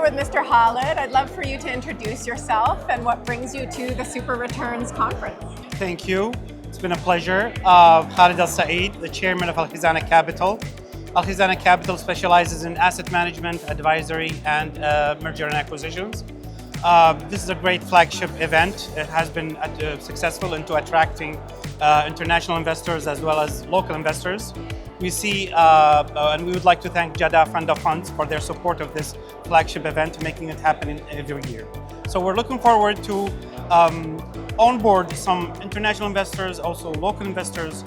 with Mr. Khalid. I'd love for you to introduce yourself and what brings you to the SuperReturns conference. Thank you. It's been a pleasure. Khalid Alsaeed, the chairman of Alisana Capital. Alisana Capital specializes in asset management, advisory, and merger and acquisitions. This is a great flagship event. It has been successful into attracting international investors as well as local investors. We see, and we would like to thank Jada Fund of Funds for their support of this flagship event, making it happen every year. So we're looking forward to onboard some international investors, also local investors.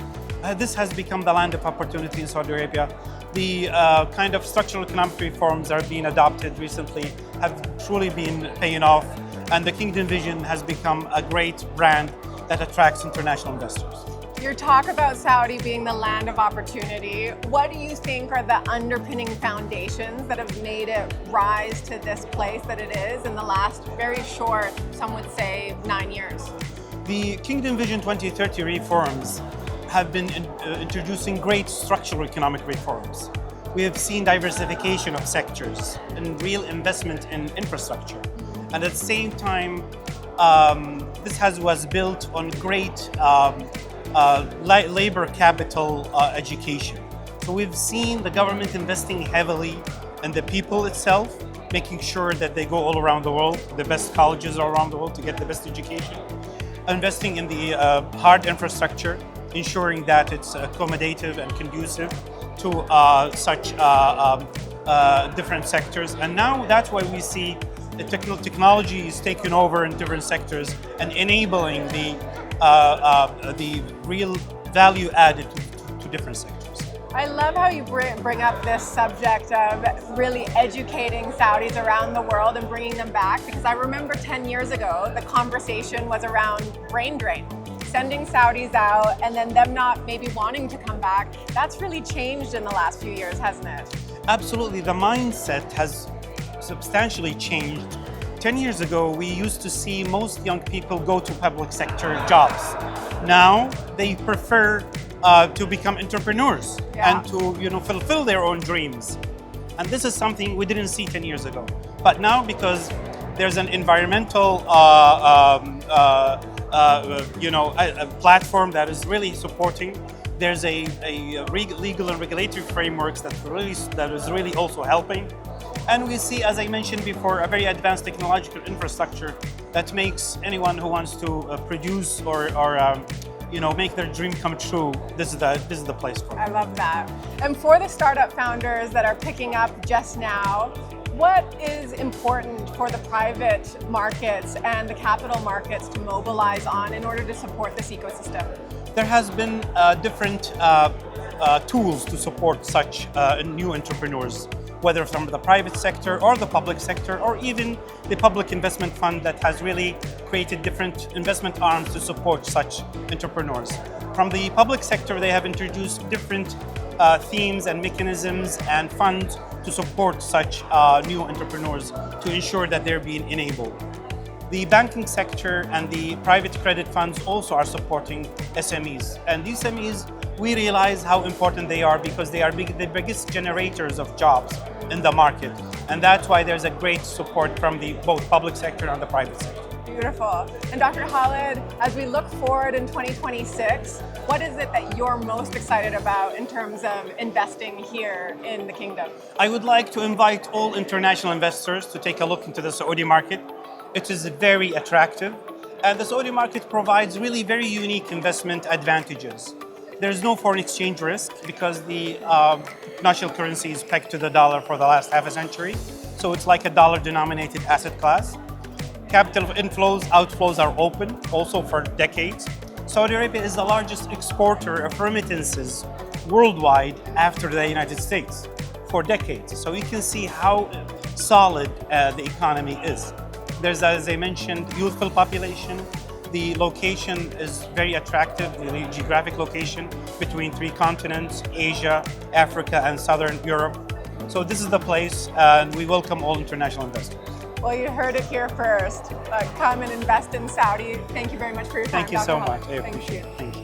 This has become the land of opportunity in Saudi Arabia. The kind of structural economic reforms that are being adopted recently have truly been paying off, and the Kingdom Vision has become a great brand that attracts international investors. Your talk about Saudi being the land of opportunity, what do you think are the underpinning foundations that have made it rise to this place that it is in the last very short, some would say, 9 years? The Kingdom Vision 2030 reforms have been introducing great structural economic reforms. We have seen diversification of sectors and real investment in infrastructure. And at the same time, this was built on great labor capital education. So we've seen the government investing heavily in the people itself, making sure that they go all around the world, the best colleges all around the world to get the best education, investing in the hard infrastructure, ensuring that it's accommodative and conducive to such different sectors. And now that's why we see the technology is taking over in different sectors and enabling the real value added to different sectors. I love how you bring up this subject of really educating Saudis around the world and bringing them back, because I remember 10 years ago, the conversation was around brain drain, sending Saudis out and then them not maybe wanting to come back. That's really changed in the last few years, hasn't it? Absolutely, the mindset has substantially changed. 10 years ago, we used to see most young people go to public sector jobs. Now, they prefer to become entrepreneurs and to fulfill their own dreams. And this is something we didn't see 10 years ago. But now, because there's an environmental a platform that is really supporting, there's a legal and regulatory frameworks that is really also helping. And we see, as I mentioned before, a very advanced technological infrastructure that makes anyone who wants to produce or make their dream come true, this is the place for them. I love that. And for the startup founders that are picking up just now, what is important for the private markets and the capital markets to mobilize on in order to support this ecosystem? There has been different tools to support such new entrepreneurs, whether from the private sector or the public sector, or even the public investment fund that has really created different investment arms to support such entrepreneurs. From the public sector, they have introduced different themes and mechanisms and funds to support such new entrepreneurs to ensure that they're being enabled. The banking sector and the private credit funds also are supporting SMEs. And these SMEs, we realize how important they are because they are the biggest generators of jobs in the market. And that's why there's a great support from the both public sector and the private sector. Beautiful. And Dr. Khalid, as we look forward in 2026, what is it that you're most excited about in terms of investing here in the kingdom? I would like to invite all international investors to take a look into the Saudi market. It is very attractive, and the Saudi market provides really very unique investment advantages. There's no foreign exchange risk because the national currency is pegged to the dollar for the last half a century, so it's like a dollar-denominated asset class. Capital inflows, outflows are open, also for decades. Saudi Arabia is the largest exporter of remittances worldwide after the United States for decades. So you can see how solid the economy is. There's, as I mentioned, youthful population. The location is very attractive, the geographic location between 3 continents, Asia, Africa, and Southern Europe. So this is the place, and we welcome all international investors. Well, you heard it here first. Come and invest in Saudi. Thank you very much for your time, Thank you so Dr. much. I appreciate it. Thank you.